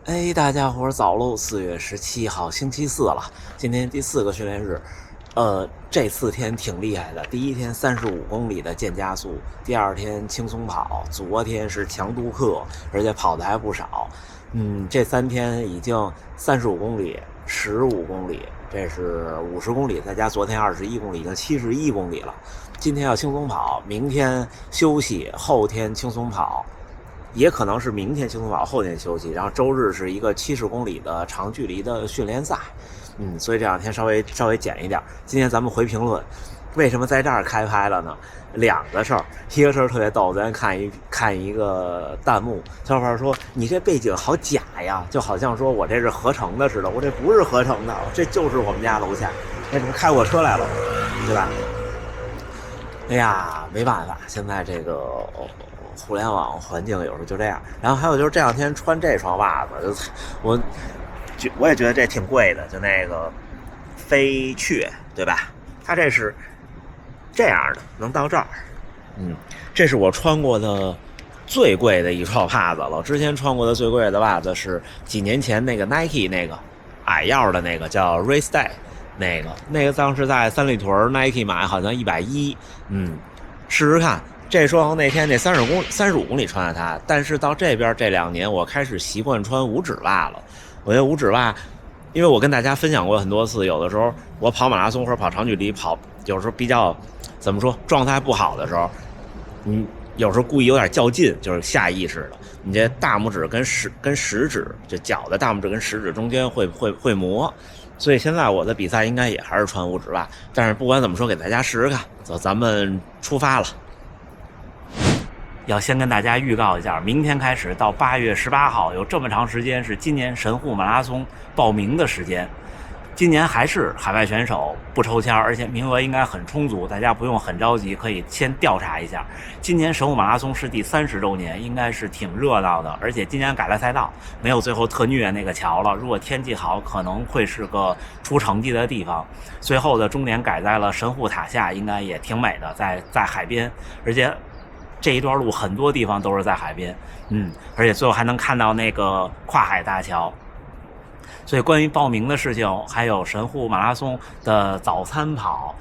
哎，大家伙早喽！4月17号，星期四了，今天第4个训练日。这4天挺厉害的。第一天35公里的健加速，第二天轻松跑，昨天是强度课，而且跑的还不少。这3天已经35公里、15公里，这是50公里，再加昨天21公里，已经71公里了。今天要轻松跑，明天休息，后天轻松跑。也可能是明天轻松跑，后天休息，然后周日是一个70公里的长距离的训练赛。所以这2天稍微减一点。今天咱们回评论，为什么在这儿开拍了呢？2个事儿，一个事儿特别逗，咱看一个弹幕，小伙伴说你这背景好假呀，就好像说我这是合成的似的，我这不是合成的，这就是我们家楼下，那怎么开我车来了，对吧？哎呀，没办法，现在这个互联网环境有时候就这样。然后还有就是这2天穿这双袜子，我也觉得这挺贵的，就那个飞雀，对吧？它这是这样的，能到这儿。这是我穿过的最贵的一双袜子了。之前穿过的最贵的袜子是几年前那个 Nike 那个矮腰的那个叫 Race Day， 那个当时在三里屯 Nike 买好像110。试试看。这双那天那35公里穿的它，但是到这边这2年我开始习惯穿五指袜了。我觉得五指袜，因为我跟大家分享过很多次，有的时候我跑马拉松或者跑长距离跑，有时候比较怎么说状态不好的时候，有时候故意有点较劲，就是下意识的，你这大拇指跟食指，就脚的大拇指跟食指中间会磨。所以现在我的比赛应该也还是穿五指袜，但是不管怎么说，给大家试试看。走，咱们出发了。要先跟大家预告一下，明天开始到8月18号有这么长时间是今年神户马拉松报名的时间。今年还是海外选手不抽签，而且名额应该很充足，大家不用很着急，可以先调查一下。今年神户马拉松是第30周年，应该是挺热闹的，而且今年改了赛道，没有最后特虐那个桥了。如果天气好，可能会是个出成绩的地方。最后的终点改在了神户塔下，应该也挺美的，在海边，而且这一段路很多地方都是在海边，而且最后还能看到那个跨海大桥。所以关于报名的事情，还有神户马拉松的早餐跑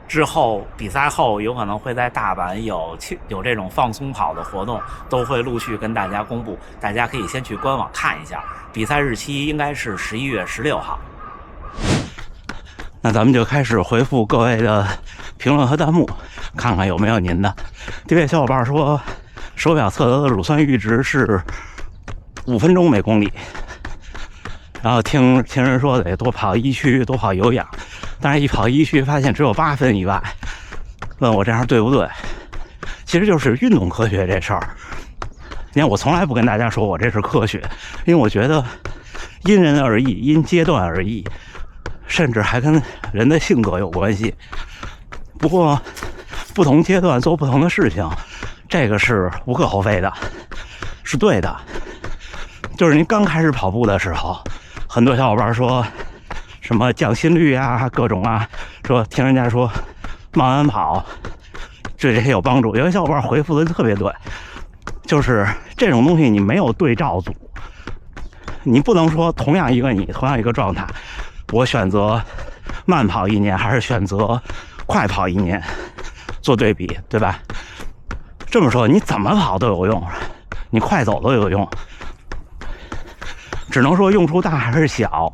之后，比赛后有可能会在大阪有这种放松跑的活动，都会陆续跟大家公布，大家可以先去官网看一下。比赛日期应该是11月16号。那咱们就开始回复各位的评论和弹幕，看看有没有您的。这位小伙伴说，手表测得的乳酸阈值是5分钟每公里，然后听人说得多跑1区，多跑有氧，但是一跑1区发现只有8分以外，问我这样对不对？其实就是运动科学这事儿。你看，我从来不跟大家说我这是科学，因为我觉得因人而异，因阶段而异，甚至还跟人的性格有关系。不过不同阶段做不同的事情，这个是无可厚非的，是对的。就是您刚开始跑步的时候，很多小伙伴说什么降心率啊，各种啊，说听人家说慢慢跑对这些有帮助。有些小伙伴回复的特别对，就是这种东西你没有对照组，你不能说同样一个状态，我选择慢跑1年还是选择快跑1年做对比，对吧？这么说你怎么跑都有用，你快走都有用，只能说用处大还是小。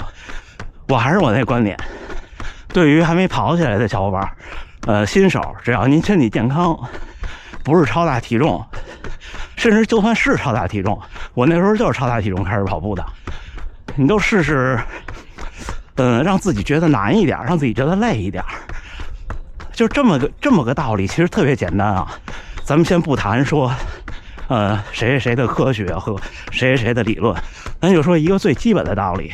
我还是我那观点，对于还没跑起来的小伙伴，新手，只要您身体健康，不是超大体重，甚至就算是超大体重，我那时候就是超大体重开始跑步的，你都试试，让自己觉得难一点，让自己觉得累一点，就这么个道理，其实特别简单啊。咱们先不谈说谁的科学和谁的理论，咱就说一个最基本的道理，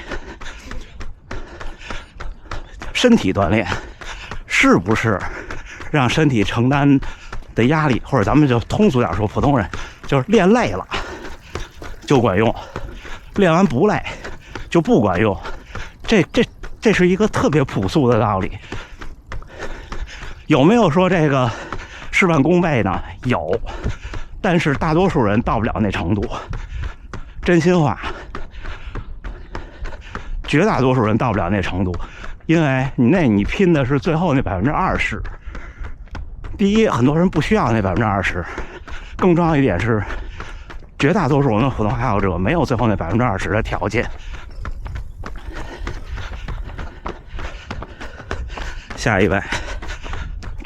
身体锻炼是不是让身体承担的压力，或者咱们就通俗点说，普通人就是练累了就管用，练完不累就不管用，这是一个特别朴素的道理。有没有说这个事半功倍呢？有，但是大多数人到不了那程度。真心话，绝大多数人到不了那程度，因为你拼的是最后那20%。第一，很多人不需要那20%，更重要一点是，绝大多数我们普通爱好者没有最后那20%的条件。下一位，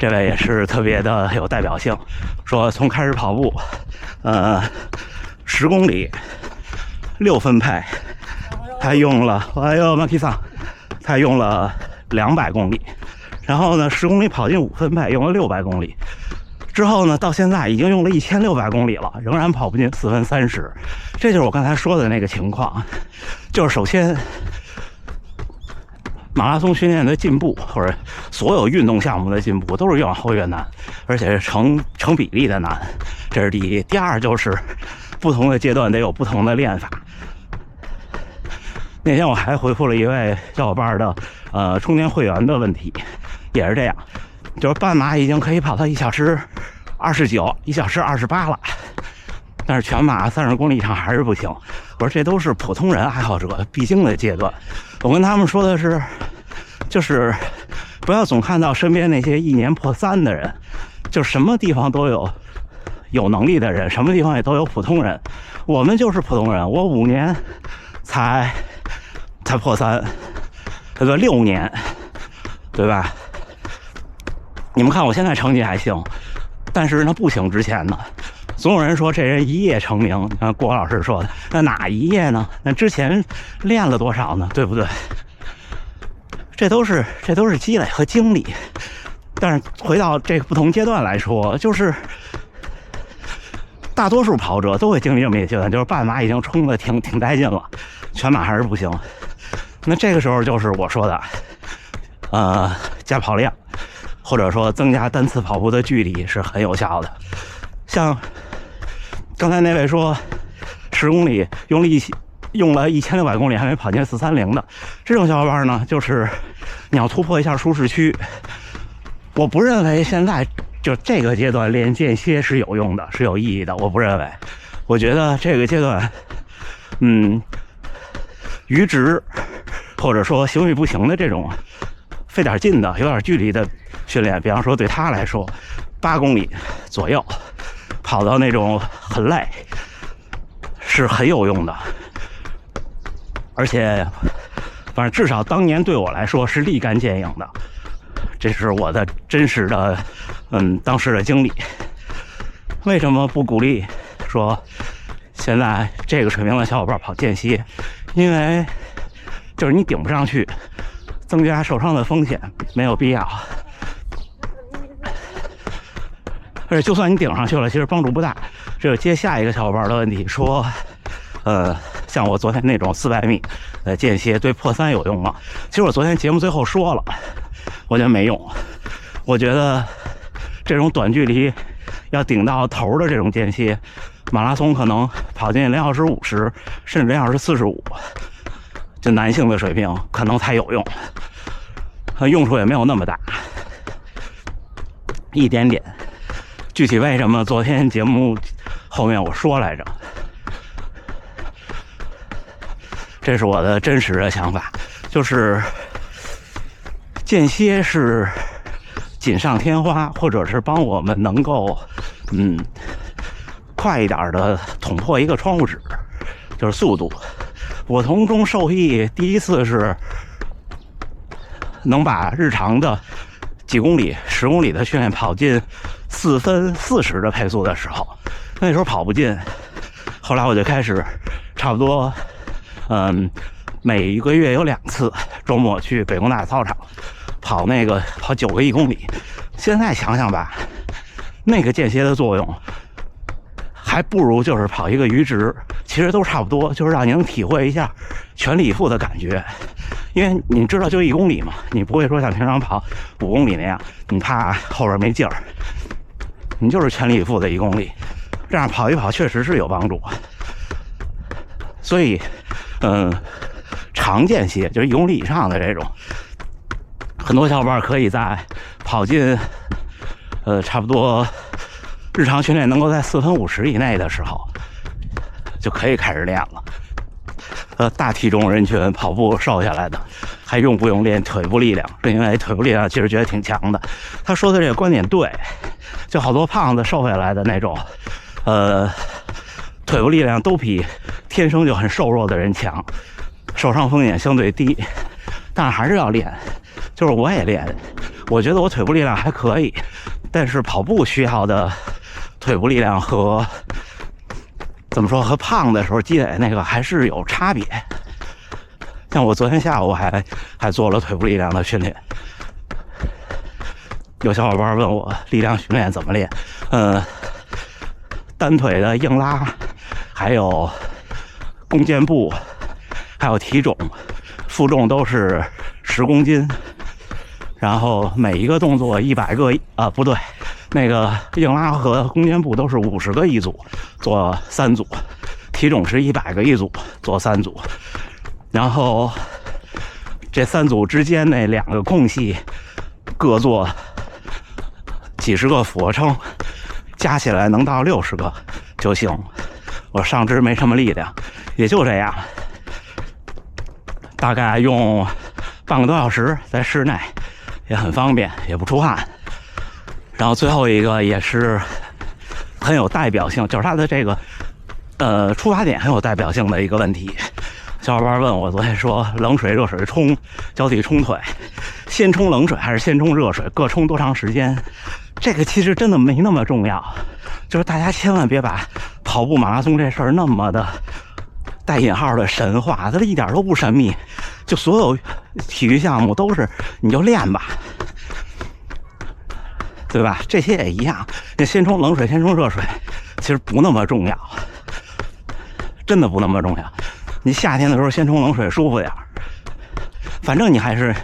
这位也是特别的有代表性，说从开始跑步，10公里6分配，他用了Maki桑，他用了200公里，然后呢10公里跑进5分配，用了600公里，之后呢到现在已经用了1600公里了，仍然跑不进4分30，这就是我刚才说的那个情况，就是首先马拉松训练的进步，或者所有运动项目的进步，都是越往后越难，而且是成比例的难，这是第一。第二就是不同的阶段得有不同的练法。那天我还回复了一位小伙伴的充电会员的问题，也是这样，就是半马已经可以跑到1小时29、1小时28了，但是全马30公里以上还是不行。我说这都是普通人爱好者必经的阶段。我跟他们说的是，就是不要总看到身边那些1年破3的人，就什么地方都有能力的人，什么地方也都有普通人。我们就是普通人，我5年才破3，这个6年，对吧？你们看我现在成绩还行，但是那不行之前呢，总有人说这人一夜成名，郭老师说的，那哪一夜呢？那之前练了多少呢？对不对？这都是积累和经历。但是回到这个不同阶段来说，就是大多数跑者都会经历这么一个阶段，就是半马已经冲得挺带劲了，全马还是不行。那这个时候就是我说的，加跑量，或者说增加单次跑步的距离是很有效的。像刚才那位说10公里用了1600公里还没跑进430的这种小伙伴呢，就是你要突破一下舒适区。我不认为现在就这个阶段练间歇是有用的，是有意义的，我不认为。我觉得这个阶段阈值或者说行与不行的这种费点劲的有点距离的训练，比方说对他来说8公里左右跑到那种很累是很有用的。而且反正至少当年对我来说是立竿见影的，这是我的真实的当时的经历。为什么不鼓励说现在这个水平的小伙伴跑间歇？因为就是你顶不上去，增加受伤的风险没有必要。而且就算你顶上去了，其实帮助不大。这就接下一个小伙伴的问题，说像我昨天那种400米间歇对破3有用吗？其实我昨天节目最后说了，我觉得没用。我觉得这种短距离要顶到头的这种间歇，马拉松可能跑进2小时50，甚至2小时45，就男性的水平可能才有用，用处也没有那么大，一点点。具体为什么昨天节目后面我说来着，这是我的真实的想法，就是间歇是锦上添花，或者是帮我们能够快一点的捅破一个窗户纸，就是速度。我从中受益，第一次是能把日常的几公里、10公里的训练跑进4分40的配速的时候，那时候跑不进。后来我就开始差不多每一个月有2次周末去北工大操场跑9个1公里。现在想想吧，那个间歇的作用还不如就是跑一个阈值，其实都差不多，就是让你能体会一下全力以赴的感觉。因为你知道就1公里嘛，你不会说像平常跑5公里那样，你怕后边没劲儿，你就是全力以赴的1公里，这样跑一跑确实是有帮助。所以长间歇就是1公里以上的这种，很多小伙伴可以在跑进差不多日常训练能够在4分50以内的时候就可以开始练了。大体重人群跑步瘦下来的，还用不用练腿部力量？是因为腿部力量其实觉得挺强的。他说的这个观点对，就好多胖子瘦下来的那种，腿部力量都比天生就很瘦弱的人强，受伤风险相对低，但是还是要练。就是我也练，我觉得我腿部力量还可以，但是跑步需要的腿部力量和怎么说和胖的时候积累那个还是有差别。像我昨天下午还做了腿部力量的训练，有小伙伴问我力量训练怎么练，单腿的硬拉，还有弓箭步，还有体重，负重都是10公斤，然后每一个动作100个不对，那个硬拉和弓箭步都是50个一组，做3组，体重是100个一组，做3组，然后这3组之间那2个空隙各做几十个俯卧撑，加起来能到60个就行。我上肢没什么力量，也就这样，大概用半个多小时，在室内也很方便，也不出汗。然后最后一个也是很有代表性，就是它的这个出发点很有代表性的一个问题。小伙伴问我昨天说冷水热水冲交替冲腿，先冲冷水还是先冲热水，各冲多长时间？这个其实真的没那么重要，就是大家千万别把跑步马拉松这事儿那么的带引号的神话，它一点都不神秘，就所有体育项目都是你就练吧，对吧？这些也一样，那先冲冷水先冲热水其实不那么重要，真的不那么重要。你夏天的时候先冲冷水舒服点，反正你还是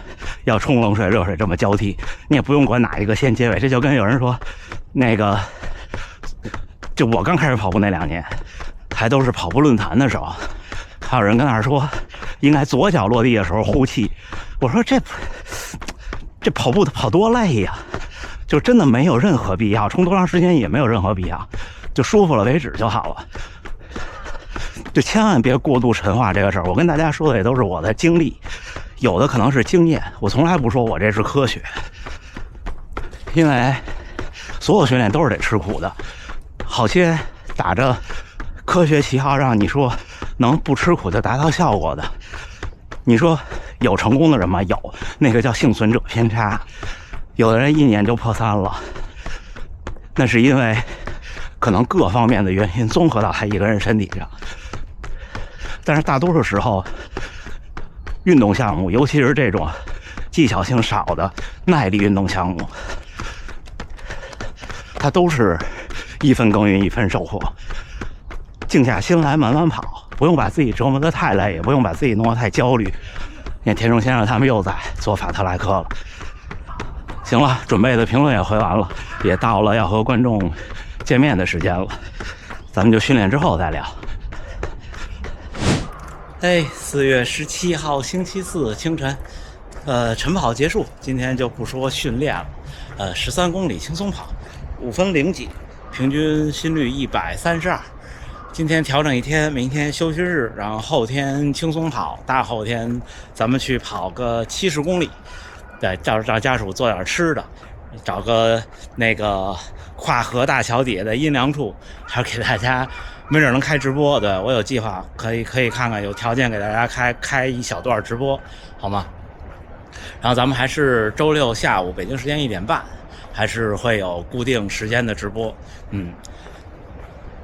要冲冷水热水这么交替，你也不用管哪一个先结尾。这就跟有人说那个，就我刚开始跑步那2年还都是跑步论坛的时候，还有人跟那儿说应该左脚落地的时候呼气，我说这跑步跑多累呀，就真的没有任何必要，冲多长时间也没有任何必要，就舒服了为止就好了，就千万别过度神话这个事儿。我跟大家说的也都是我的经历，有的可能是经验，我从来不说我这是科学，因为所有训练都是得吃苦的。好些打着科学旗号让你说能不吃苦就达到效果的，你说有成功的人吗？有，那个叫幸存者偏差。有的人1年就破3了，那是因为可能各方面的原因综合到他一个人身体上。但是大多数时候运动项目，尤其是这种技巧性少的耐力运动项目，它都是一分耕耘一分收获，静下心来慢慢跑，不用把自己折磨得太累，也不用把自己弄得太焦虑。你看田中先生他们又在做法特莱克了。行了，准备的评论也回完了，也到了要和观众见面的时间了，咱们就训练之后再聊。4月17号星期四清晨，晨跑结束，今天就不说训练了，13公里轻松跑，5分0几，平均心率132。今天调整一天，明天休息日，然后后天轻松跑，大后天咱们去跑个70公里，对，找家属做点吃的，找个那个跨河大桥底下的阴凉处，还是给大家没准能开直播。对，我有计划，可以看看，有条件给大家开一小段直播，好吗？然后咱们还是周6下午北京时间1点半，还是会有固定时间的直播。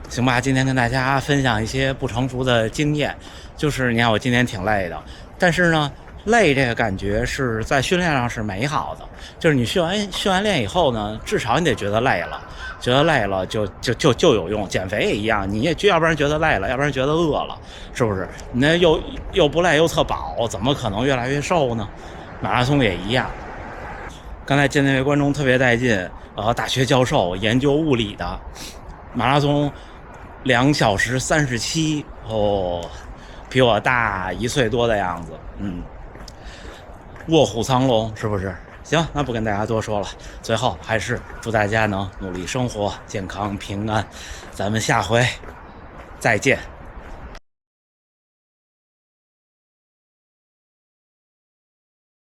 行吧，今天跟大家分享一些不成熟的经验，就是你看我今天挺累的，但是呢，累这个感觉是在训练上是美好的，就是你训完练以后呢，至少你得觉得累了，觉得累了就有用。减肥也一样，你也要不然觉得累了，要不然觉得饿了，是不是？你那又不累又特饱，怎么可能越来越瘦呢？马拉松也一样。刚才见那位观众特别带劲，大学教授研究物理的，马拉松2小时37，比我大1岁多的样子，卧虎藏龙，是不是？行，那不跟大家多说了，最后还是祝大家能努力生活，健康平安，咱们下回再见。